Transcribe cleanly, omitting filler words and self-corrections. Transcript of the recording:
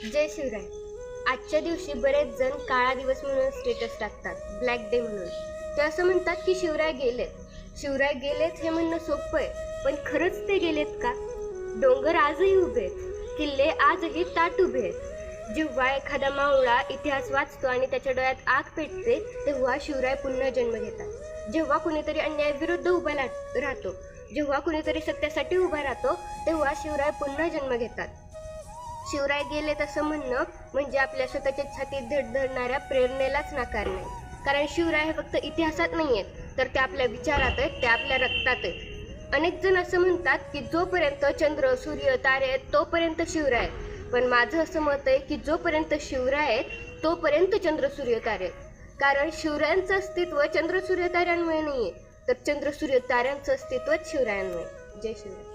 जय शिवराय. आजच्या दिवशी बरेच जण काळा दिवस म्हणून स्टेटस टाकतात, ब्लॅक डे म्हणून. ते असं म्हणतात की शिवराय गेलेत हे म्हणणं सोपं आहे, पण खरंच ते गेलेत का? डोंगर आजही उभे आहेत, किल्ले आजही ताट उभे आहेत. जेव्हा एखादा मावळा इतिहास वाचतो आणि त्याच्या डोळ्यात आग पेटते, तेव्हा शिवराय पुन्हा जन्म घेतात. जेव्हा कुणीतरी अन्यायाविरुद्ध उभा राहतो, जेव्हा कुणीतरी सत्यासाठी उभा राहतो, तेव्हा शिवराय पुन्हा जन्म घेतात. शिवराय गेलेत असं म्हणणं म्हणजे आपल्या स्वतःच्या छातीत धड धरणाऱ्या प्रेरणेलाच नाकार नाही. कारण शिवराय हे फक्त इतिहासात नाही आहेत, तर ते आपल्या विचारात आहेत, ते आपल्या रक्तात आहेत. अनेक जण असं म्हणतात की जोपर्यंत चंद्र, सूर्य, तारे आहेत तोपर्यंत शिवराय आहेत. पण माझं असं मत आहे की जोपर्यंत शिवराय आहेत तोपर्यंत चंद्र, सूर्य, तारे आहेत. कारण शिवरायांचं अस्तित्व चंद्र, सूर्य, ताऱ्यांमुळे नाही आहे, तर चंद्र, सूर्य, ताऱ्यांचं अस्तित्व शिवरायांमुळे. जय शिवराय.